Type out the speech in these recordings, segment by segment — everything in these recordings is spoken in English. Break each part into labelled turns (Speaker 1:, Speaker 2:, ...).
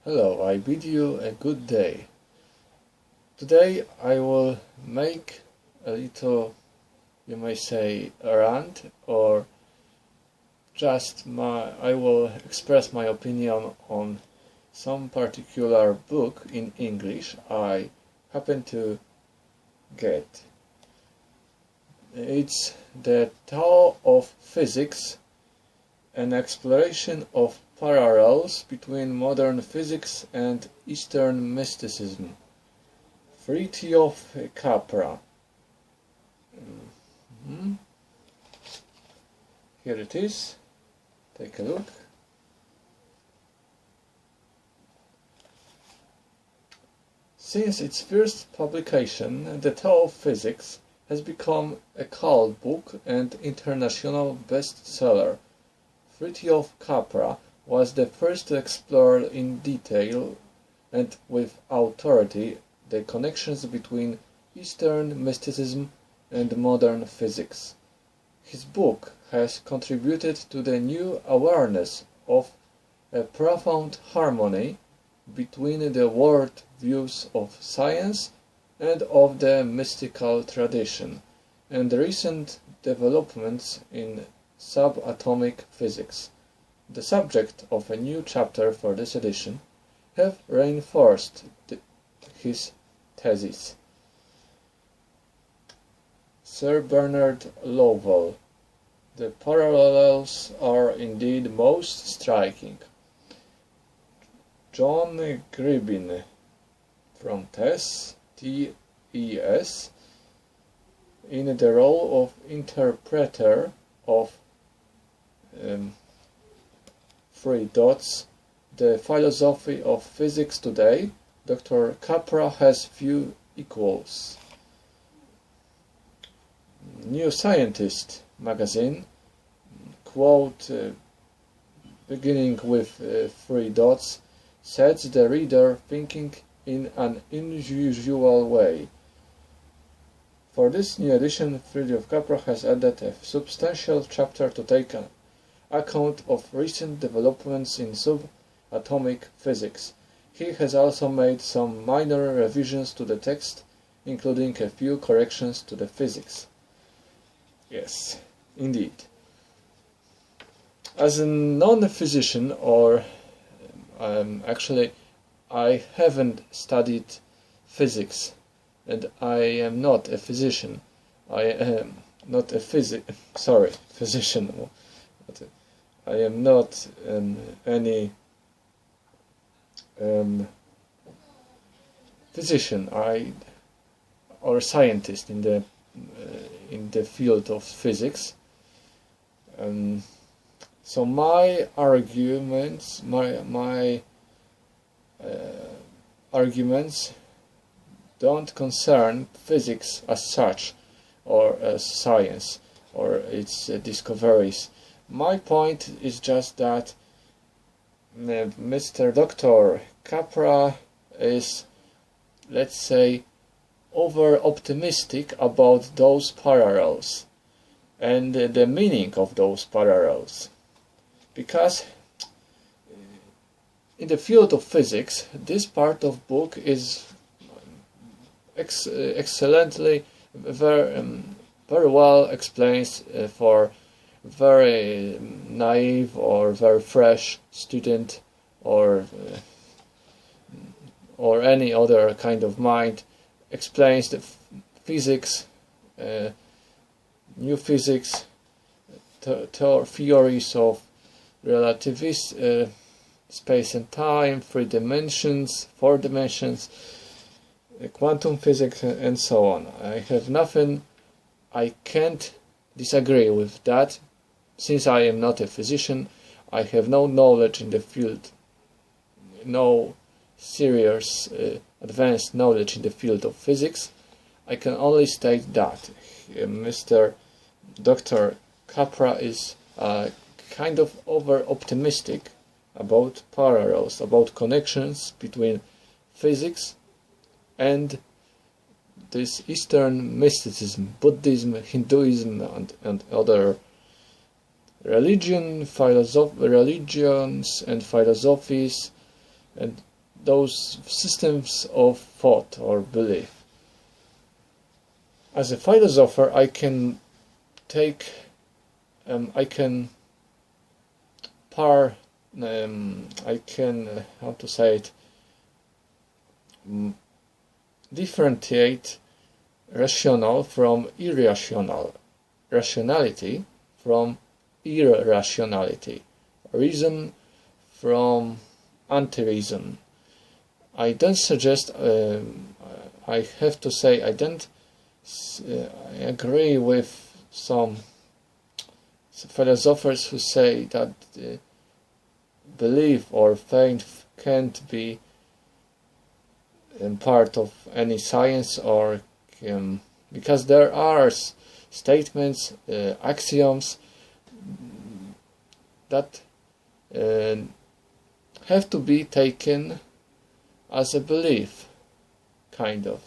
Speaker 1: Hello, I bid you a good day. Today I will make a little, you may say, a rant, or I will express my opinion on some particular book in English I happen to get. It's the Tao of Physics, an exploration of parallels between modern physics and Eastern mysticism. Treaty of Capra. Here it is. Take a look. Since its first publication, the Tao of Physics has become a cult book and international bestseller. Treaty of Capra was the first to explore in detail and with authority the connections between Eastern mysticism and modern physics. His book has contributed to the new awareness of a profound harmony between the world views of science and of the mystical tradition, and the recent developments in subatomic physics, the subject of a new chapter for this edition, have reinforced his thesis. Sir Bernard Lowell. The parallels are indeed most striking. John Gribbin from TES, T-E-S, in the role of interpreter of Three Dots, the philosophy of physics today, Dr. Capra has few equals. New Scientist magazine, quote beginning with three dots, sets the reader thinking in an unusual way. For this new edition, Treaty of Capra has added a substantial chapter to take account of recent developments in subatomic physics. He has also made some minor revisions to the text, including a few corrections to the physics. Yes, indeed. As a non-physician, or actually I haven't studied physics, and I am not a physician. I am not a physician. But I am not any physician or scientist in the field of physics. So my arguments, arguments don't concern physics as such, or as science, or its discoveries. My point is just that Mr. Dr. Capra is, let's say, over-optimistic about those parallels and the meaning of those parallels. Because in the field of physics, this part of book is excellently, very well explained for very naive or very fresh student, or any other kind of mind. Explains the physics, new physics, theories of relativist space and time, 3 dimensions, 4 dimensions, quantum physics, and so on. I can't disagree with that. Since I am not a physician, I have no knowledge in the field, no serious advanced knowledge in the field of physics. I can only state that Mr. Dr. Capra is kind of over-optimistic about parallels, about connections between physics and this Eastern mysticism, Buddhism, Hinduism, and other religions and philosophies, and those systems of thought or belief. As a philosopher, I can take, I can how to say it, differentiate rational from irrational, rationality from irrationality, reason from anti-reason. I don't suggest, I have to say, I don't agree with some philosophers who say that belief or faith can't be part of any science, or because there are statements, axioms that have to be taken as a belief, kind of.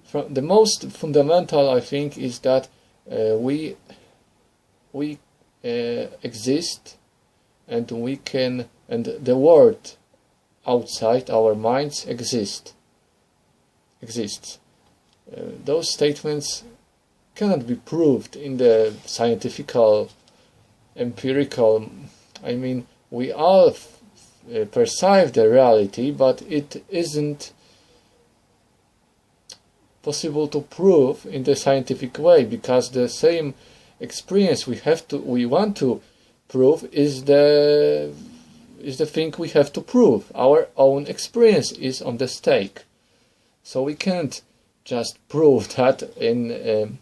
Speaker 1: From the most fundamental, I think, is that we exist, and we can, and the world outside our minds exists. Those statements cannot be proved in the scientific, empirical. I mean, we all perceive the reality, but it isn't possible to prove in the scientific way, because the same experience we want to prove is the thing we have to prove. Our own experience is on the stake, so we can't just prove that in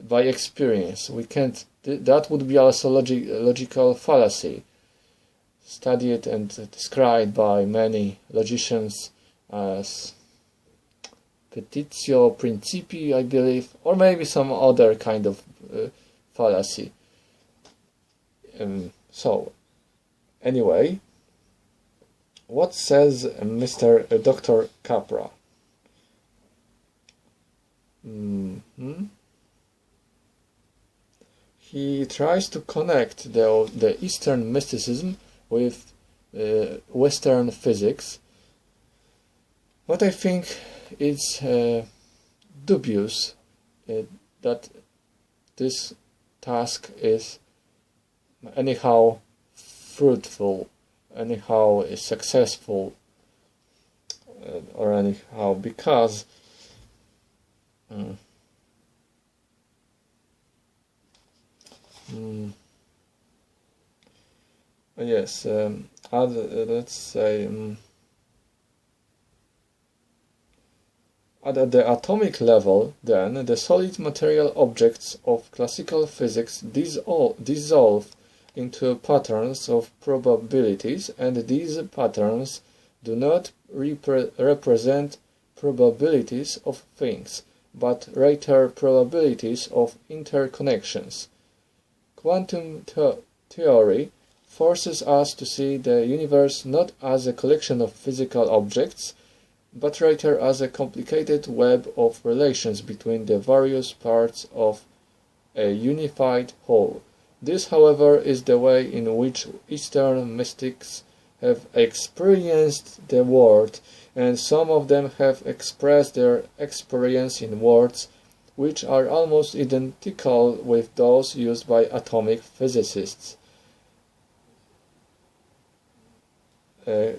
Speaker 1: by experience. We can't. That would be also logical fallacy, studied and described by many logicians as petitio principii, I believe, or maybe some other kind of fallacy. So, anyway, what says Dr. Capra? He tries to connect the Eastern mysticism with Western physics, but I think it's dubious that this task is anyhow fruitful, anyhow is successful, or anyhow, because yes, let's say at the atomic level, then, the solid material objects of classical physics dissolve into patterns of probabilities, and these patterns do not represent probabilities of things, but rather probabilities of interconnections. Quantum theory forces us to see the universe not as a collection of physical objects, but rather as a complicated web of relations between the various parts of a unified whole. This, however, is the way in which Eastern mystics have experienced the world, and some of them have expressed their experience in words which are almost identical with those used by atomic physicists.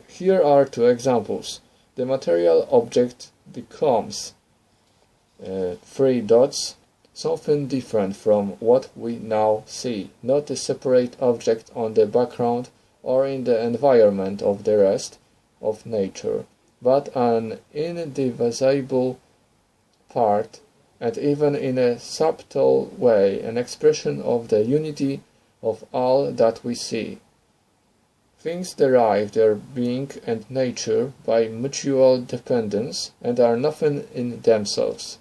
Speaker 1: Here are two examples. The material object becomes three dots, something different from what we now see, not a separate object on the background or in the environment of the rest of nature, but an indivisible part, and even in a subtle way, an expression of the unity of all that we see. Things derive their being and nature by mutual dependence and are nothing in themselves.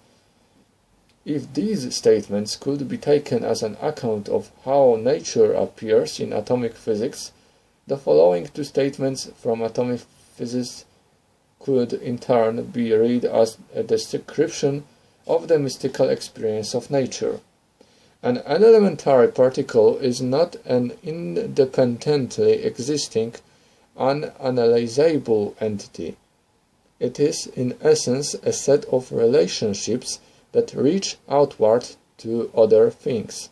Speaker 1: If these statements could be taken as an account of how nature appears in atomic physics, the following two statements from atomic physics could in turn be read as a description of the mystical experience of nature. An elementary particle is not an independently existing, unanalyzable entity. It is, in essence, a set of relationships that reach outward to other things.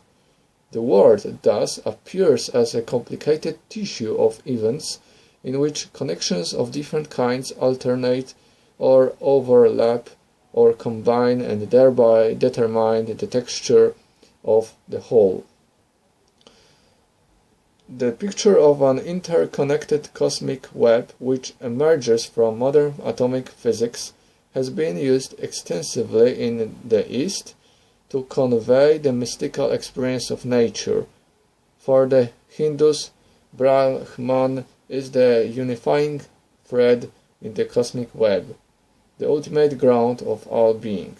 Speaker 1: The world thus appears as a complicated tissue of events in which connections of different kinds alternate or overlap or combine and thereby determine the texture of the whole. The picture of an interconnected cosmic web which emerges from modern atomic physics has been used extensively in the East to convey the mystical experience of nature. For the Hindus, Brahman is the unifying thread in the cosmic web, the ultimate ground of all being.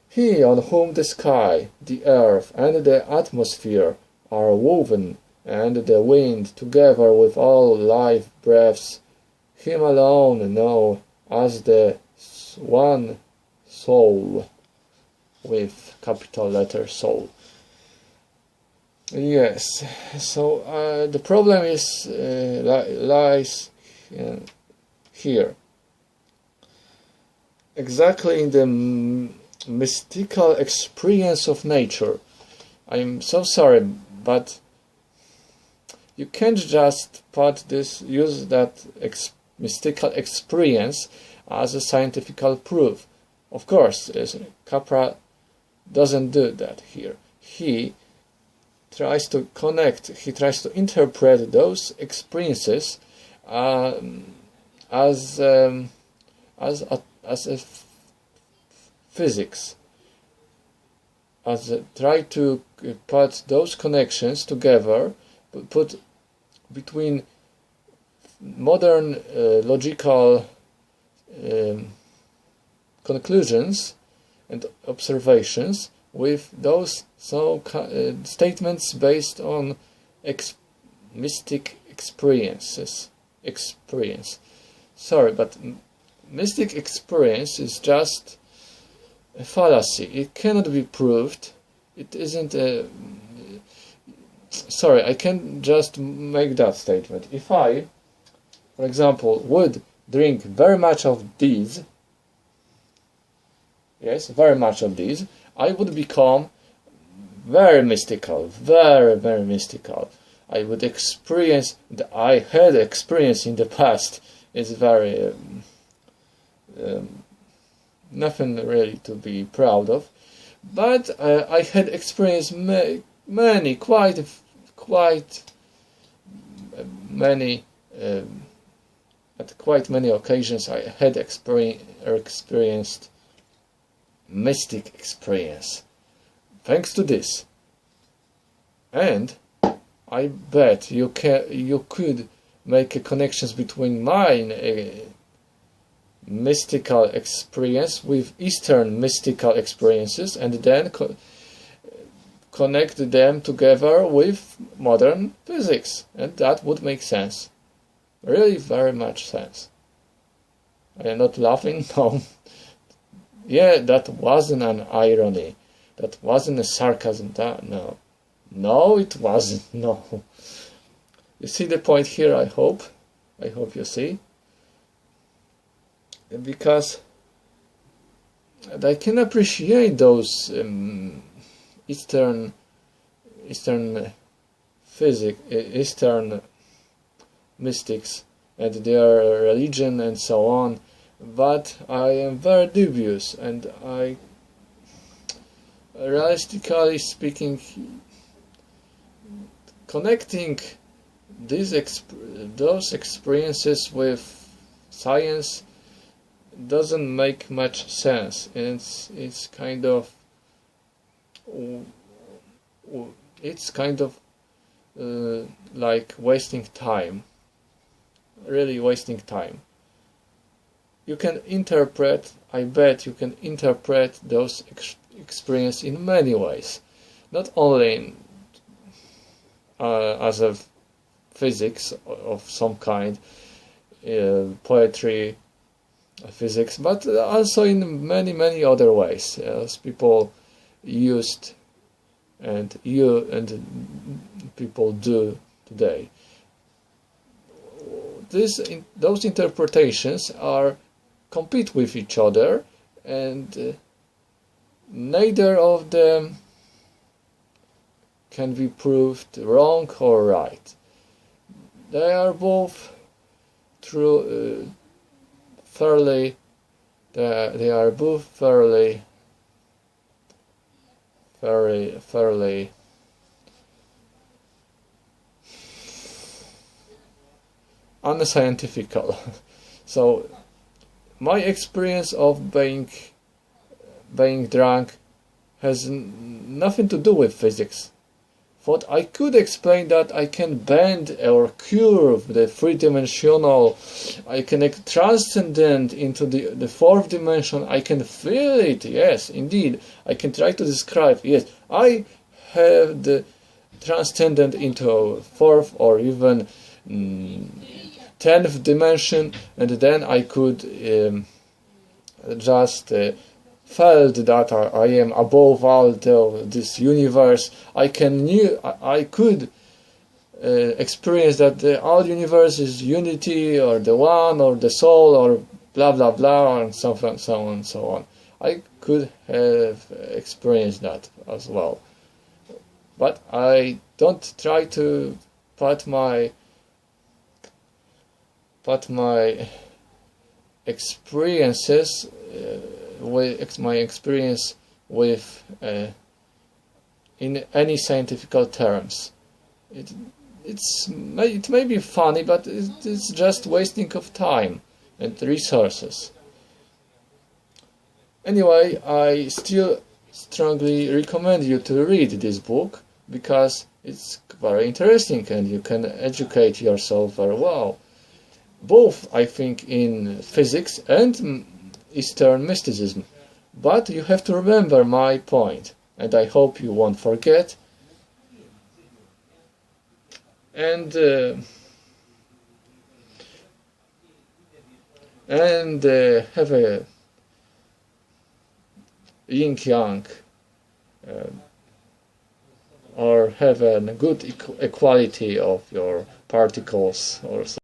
Speaker 1: He on whom the sky, the earth, and the atmosphere are woven, and the wind, together with all life breaths, him alone know as the one soul, with capital letter soul. Yes, so the problem is lies here, exactly in the mystical experience of nature. I'm so sorry, but you can't just use that mystical experience as a scientific proof. Of course, Capra doesn't do that here. He tries to interpret those experiences as a physics, try to put those connections together, put between modern logical conclusions and observations with those statements based on mystic experience. Sorry, but mystic experience is just a fallacy. It cannot be proved. It isn't a... Sorry, I can't just make that statement. If I, for example, would drink very much of these, yes, very much of these, I would become very mystical, very, very mystical. I would experience, I had experience in the past, is very, nothing really to be proud of, but I had experienced many, quite many, at quite many occasions I had experienced mystic experience thanks to this, and I bet you could make connections between mine mystical experience with Eastern mystical experiences, and then connect them together with modern physics, and that would make sense. Really very much sense. I am not laughing, no. Yeah, that wasn't an irony. That wasn't a sarcasm. No. No, it wasn't. No. You see the point here, I hope. I hope you see. Because I can appreciate those Eastern physics, Eastern mystics and their religion and so on, but I am very dubious, and I, realistically speaking, connecting those experiences with science doesn't make much sense. It's kind of like wasting time, really wasting time. You can interpret, I bet you can interpret those experiences in many ways, not only as a physics of some kind, poetry, physics, but also in many other ways, as people used and you and people do today. Those interpretations are compete with each other, and neither of them can be proved wrong or right. They are both true, fairly. They are both fairly unscientific. So my experience of being drunk has nothing to do with physics. But I could explain that I can bend or curve the three-dimensional, I can transcend into the fourth dimension, I can feel it, yes, indeed. I can try to describe, yes, I have the transcendent into fourth or even 10th dimension, and then I could just felt that I am above all this universe. I could experience that all universe is unity, or the one, or the soul, or blah blah blah, and so on, so on, so on. I could have experienced that as well, but I don't try to put my experiences with my experience with in any scientific terms. It may be funny, but it's just wasting of time and resources. Anyway, I still strongly recommend you to read this book, because it's very interesting and you can educate yourself very well, both I think in physics and Eastern mysticism. But you have to remember my point, and I hope you won't forget. And have a yin-yang, or have a good equality of your particles or so.